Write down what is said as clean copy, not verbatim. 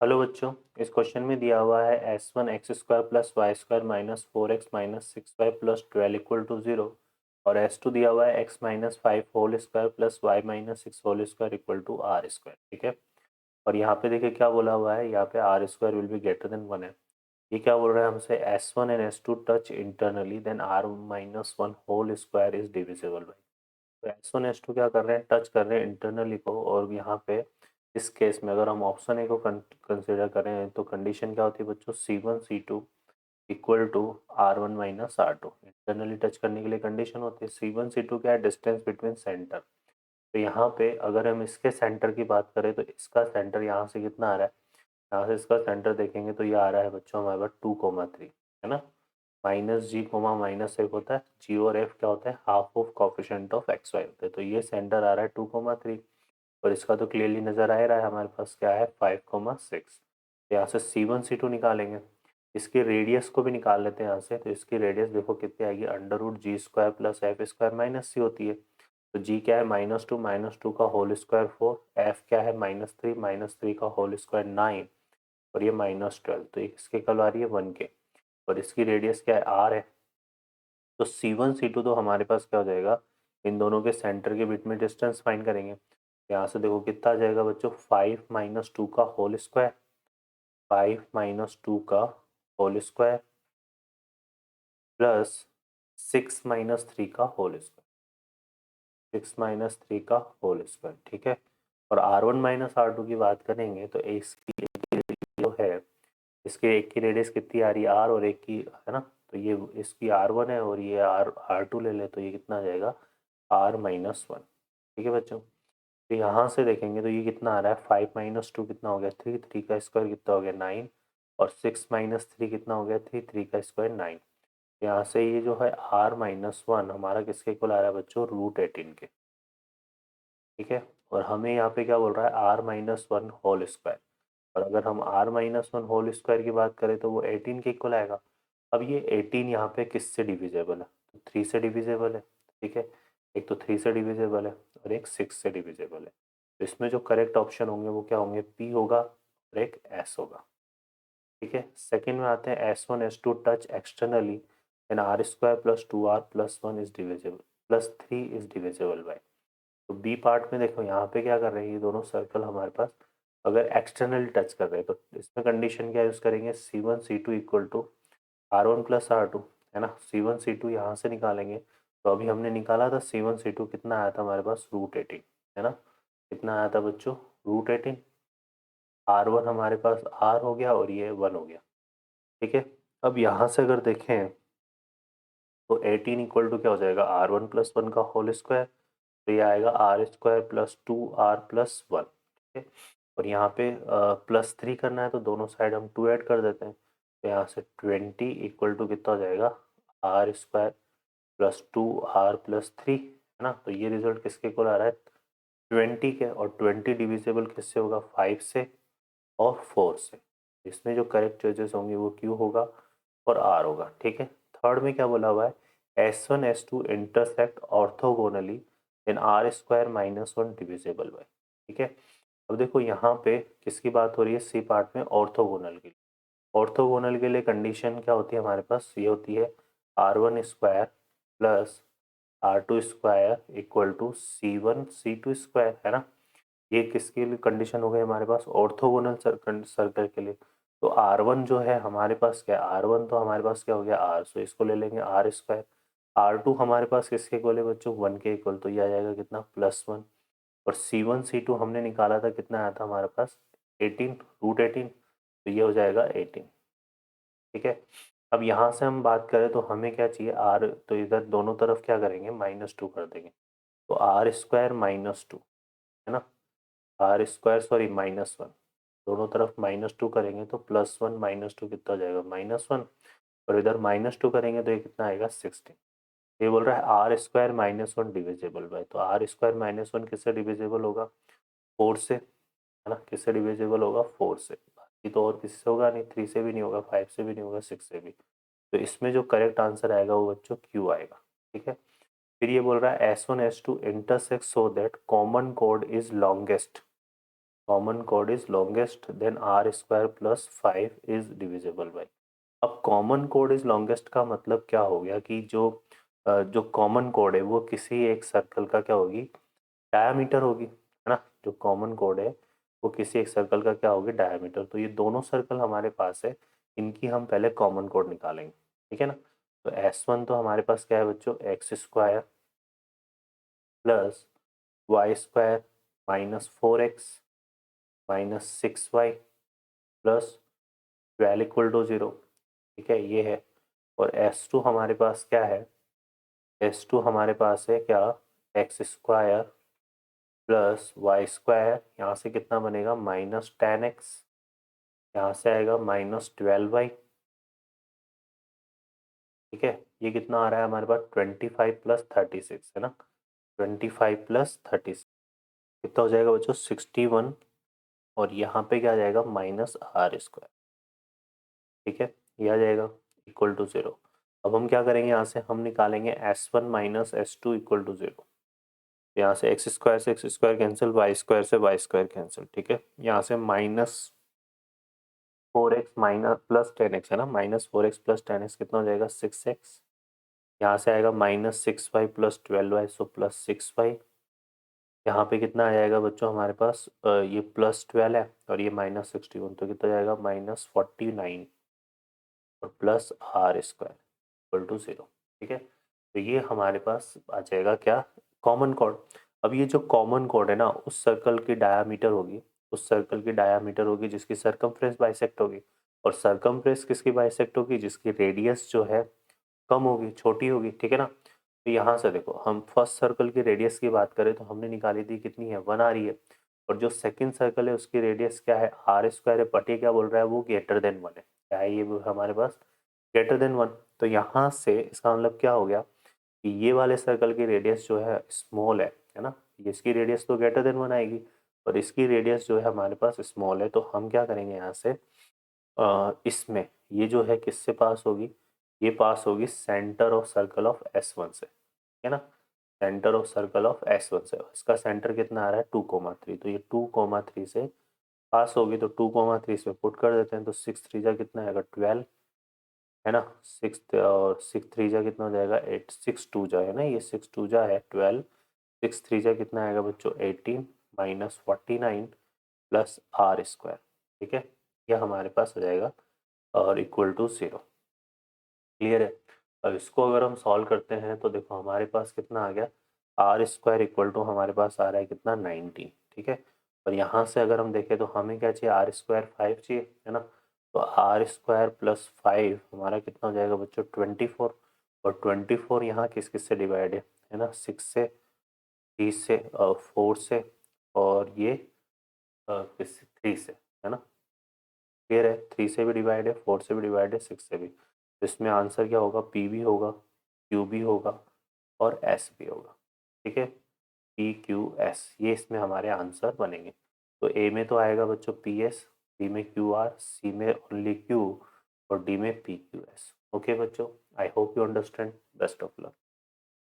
Hello बच्चों, इस question में दिया हुआ है S one X square plus Y square minus four X minus six Y plus twelve equal to zero और एस टू दिया हुआ है X minus five whole square plus Y minus six whole square equal to R square. ठीक है। और यहाँ पे देखिए क्या बोला हुआ है, यहाँ पे R square will be greater than one है। ये क्या बोल रहा है हमसे, S one and S two touch internally then R minus one whole square is divisible by. तो एस वन एस टू क्या कर रहे हैं, टच कर रहे हैं इंटरनली को। और यहाँ पे इस केस में अगर हम ऑप्शन ए को कंसिडर करें तो कंडीशन क्या होती है बच्चों, C one C two equal to R one minus R two. Internally touch करने के लिए कंडीशन होती है सी वन सी टू क्या है, डिस्टेंस बिटवीन सेंटर। तो यहाँ पे अगर हम इसके सेंटर की बात करें तो इसका सेंटर यहाँ से कितना आ रहा है, यहाँ से इसका सेंटर देखेंगे तो ये आ रहा है बच्चों हमारे पास 2,3 है ना। Minus G comma minus F होता है, जी और एफ क्या होता है, half of coefficient of X Y होता है। तो ये सेंटर आ रहा है 2,3 और इसका तो क्लियरली नज़र आ रहा है हमारे पास क्या है 5,6। यहाँ से सी वन सी टू निकालेंगे, इसके रेडियस को भी निकाल लेते हैं यहाँ से। तो इसकी रेडियस देखो कितनी आएगी, under root G square plus F square minus C होती है। तो जी क्या है माइनस टू का होल स्क्वायर फोर, एफ क्या है माइनस थ्री का होल स्क्वायर नाइन और ये माइनस ट्वेल्व। तो इसके कल आ रही है वन के और इसकी रेडियस क्या है आर है। तो सी वन सी टू तो हमारे पास क्या हो जाएगा, इन दोनों के सेंटर के बीच में डिस्टेंस फाइंड करेंगे। यहाँ से देखो कितना आ जाएगा बच्चों, फाइव माइनस टू का whole square, five minus two का whole square plus six minus three का whole square, six minus three का होल स्क्वायर। ठीक है। और R one minus R two की बात करेंगे तो इसकी जो है, इसके एक की रेडियस कितनी आ रही है आर और एक की है ना। तो ये इसकी आर वन है और ये आर आर टू ले ले तो ये कितना आ जाएगा आर माइनस वन। ठीक है बच्चों। तो यहाँ से देखेंगे तो ये कितना आ रहा है, फाइव माइनस टू कितना हो गया थ्री, थ्री का स्क्वायर कितना हो गया नाइन और सिक्स माइनस थ्री कितना हो गया थ्री, थ्री का स्क्वायर नाइन। यहाँ से ये जो है आर माइनस वन हमारा किसके इक्वल आ रहा है बच्चों, रूट एटीन के। ठीक है। और हमें यहाँ पे क्या बोल रहा है, R minus one whole square. और अगर हम R minus one whole square की बात करें तो वो एटीन के इक्वल आएगा। अब ये एटीन यहाँ पे किससे डिविजेबल है, तो थ्री से डिविजेबल है। ठीक है। एक तो थ्री से डिविजेबल है और एक सिक्स से डिविजेबल है। तो इसमें जो करेक्ट ऑप्शन होंगे वो क्या होंगे, पी होगा और एक एस होगा। ठीक है। सेकेंड में आते हैं S one S two touch externally and R square plus two R plus one is divisible plus three is divisible by. तो बी पार्ट में देखो यहाँ पे क्या कर रहे हैं, ये दोनों सर्कल हमारे पास अगर एक्सटर्नली टच कर रहे हैं तो इसमें कंडीशन क्या यूज़ करेंगे, C one C two equal to R one plus R two है ना। सी वन सी टू यहाँ से निकालेंगे तो अभी हमने निकाला था सी वन सी टू कितना आया था हमारे पास, रूट एटीन है ना। कितना आया था बच्चों, रूट एटीन। आर वन हमारे पास आर हो गया और ये वन हो गया। ठीक है। अब यहाँ से अगर देखें तो एटीन इक्वल टू क्या हो जाएगा, आर वन प्लस वन का होल स्क्वायर। तो ये आएगा R square plus two R plus one. ठीक है। और यहाँ पे प्लस थ्री करना है तो दोनों साइड हम टू ऐड कर देते हैं। तो यहाँ से ट्वेंटी इक्वल टू कितना हो जाएगा, R square plus two R plus three है ना। तो ये रिजल्ट किसके इक्वल आ रहा है, ट्वेंटी के। और ट्वेंटी डिविजिबल किससे होगा, फाइव से और फोर से। इसमें जो करेक्ट चॉइसेस होंगी वो क्यू होगा और आर होगा। ठीक है। थर्ड में क्या बोला हुआ है, S one S two intersect orthogonally in R square minus one divisible by. ठीक है। अब देखो यहाँ पे किसकी बात हो रही है, सी पार्ट में ऑर्थोगोनल की। ऑर्थोगोनल के लिए कंडीशन क्या होती है हमारे पास, ये होती है R one square plus R two square equal to C one C two square है ना। ये किसके लिए कंडीशन हो गई हमारे पास, ऑर्थोगोनल सर्कल के लिए। तो आर वन जो है हमारे पास क्या है, आर वन तो हमारे पास क्या हो गया आर, सो इसको ले लेंगे आर स्क्वायर। आर टू हमारे पास किसके इक्वल है बच्चों, वन के इक्वल। तो ये आ जाएगा कितना, प्लस वन। और सी वन सी टू हमने निकाला था कितना आया था हमारे पास, एटीन, रूट एटीन। तो ये हो जाएगा एटीन। ठीक है। अब यहाँ से हम बात करें तो हमें क्या चाहिए, आर, तो इधर दोनों तरफ क्या करेंगे, माइनस टू कर देंगे। तो आर स्क्वायर माइनस टू है ना, R square sorry minus one, दोनों तरफ माइनस टू करेंगे तो प्लस वन माइनस टू कितना हो जाएगा, माइनस वन। और इधर माइनस टू करेंगे तो ये कितना आएगा, सिक्सटीन। ये बोल रहा है R square minus one divisible by. तो आर स्क्वायर माइनस वन किससे डिविजिबल होगा, फोर से है ना। किससे डिविजिबल होगा, फोर से। बाकी तो और किसी से होगा नहीं, थ्री से भी नहीं होगा, फाइव से भी नहीं होगा, सिक्स से भी। तो इसमें जो करेक्ट आंसर आएगा वो बच्चों क्यू आएगा। ठीक है। फिर ये बोल रहा है S one S two intersect so that common कोड इज लॉन्गेस्ट। कॉमन कोड is longest then R square plus 5 is divisible by. अब कॉमन कोड इज लॉन्गेस्ट का मतलब क्या हो गया कि जो कॉमन कोड है वो किसी एक सर्कल का क्या होगी, डायामीटर होगी, है ना। जो कॉमन कोड है वो किसी एक सर्कल का क्या होगी, डायामीटर। तो ये दोनों सर्कल हमारे पास है, इनकी हम पहले कॉमन कोड निकालेंगे, ठीक है ना। तो S1 तो हमारे पास क्या है बच्चों, X square plus Y square minus 4x minus 6y plus 12 equal to 0, ठीक है, ये है। और S2 हमारे पास क्या है, S2 हमारे पास है क्या, X square plus Y square, यहाँ से कितना बनेगा -10x, यहाँ से आएगा -12y, ठीक है। ये कितना आ रहा है हमारे पास 25 प्लस 36, है ना। 25 प्लस 36 कितना हो जाएगा बच्चों, 61। और यहाँ पे क्या आ जाएगा, -r², ठीक है, ये आ जाएगा इक्वल टू 0। अब हम क्या करेंगे, यहाँ से हम निकालेंगे S1 minus S2 equal to 0। यहाँ से एक्स स्क्वायर से X square cancel, Y square से वाई स्क्वायर कैंसिल, ठीक है। यहाँ से -4x माइनस प्लस 10x, है ना, -4x प्लस 10x कितना हो जाएगा 6x। यहाँ से आएगा -6y प्लस 12y, सो +6y। यहाँ पे कितना आ जाएगा बच्चों हमारे पास, ये +12 है और ये -61, तो कितना जाएगा -49 और प्लस r² इक्वल टू 0, ठीक है। तो ये हमारे पास आ जाएगा क्या, कॉमन कोड। अब ये जो कॉमन कोड है ना, उस सर्कल की डायामीटर होगी, उस सर्कल की डायामीटर होगी जिसकी सरकमफ्रेंस बाइसेक्ट होगी। और सरकमफ्रेंस किसकी बाइसेक्ट होगी, जिसकी रेडियस जो है कम होगी, छोटी होगी, ठीक है ना। तो यहाँ से देखो, हम फर्स्ट सर्कल की रेडियस की बात करें तो हमने निकाली थी कितनी है, 1 आ रही है। और जो सेकंड सर्कल है उसकी रेडियस क्या है, r² है, बट ये क्या बोल रहा है, वो ग्रेटर देन 1 है। क्या है ये हमारे पास, ग्रेटर देन 1। तो यहाँ से इसका मतलब क्या हो गया कि ये वाले सर्कल की रेडियस जो है स्मॉल है ना। इसकी रेडियस तो ग्रेटर देन 1 आएगी और इसकी रेडियस जो है हमारे पास स्मॉल है। तो हम क्या करेंगे यहाँ से, इसमें ये जो है किससे पास होगी, ये पास होगी centre of circle of S1 से, है ना। Centre of circle of S1 से, इसका सेंटर कितना आ रहा है 2,3, तो ये 2,3 से पास होगी। तो 2,3 से पुट कर देते हैं, तो 6 3 जा कितना आएगा 12, है ना। 6 और 6 3 जा कितना हो जाएगा 8, 6 2 जा, है ना, ये 6 2 जा है 12, 6 3 जा कितना आएगा बच्चों 18 -49 प्लस r², ठीक है। यह हमारे पास हो जाएगा और इक्वल टू 0, क्लियर है। अब इसको अगर हम सॉल्व करते हैं तो देखो हमारे पास कितना आ गया, r² इक्वल टू हमारे पास आ रहा है कितना 19, ठीक है। और यहाँ से अगर हम देखें तो हमें क्या चाहिए, r² 5 चाहिए, है ना। तो r² प्लस 5 हमारा कितना हो जाएगा बच्चों 24। और 24 यहाँ किस किस से डिवाइड है ना, 6 से, 3 से, 4 से, और ये किस 3 से, है ना। क्लियर है, 3 से भी डिवाइड है, 4 से भी डिवाइड है, 6 से भी। तो इसमें आंसर क्या होगा, पी भी होगा, क्यू भी होगा और एस भी होगा, ठीक है। पी क्यू एस, ये इसमें हमारे आंसर बनेंगे। तो ए में तो आएगा बच्चों पी एस, बी में क्यू आर, सी में ओनली क्यू और डी में पी क्यू एस। ओके बच्चों, I hope you understand. Best of luck.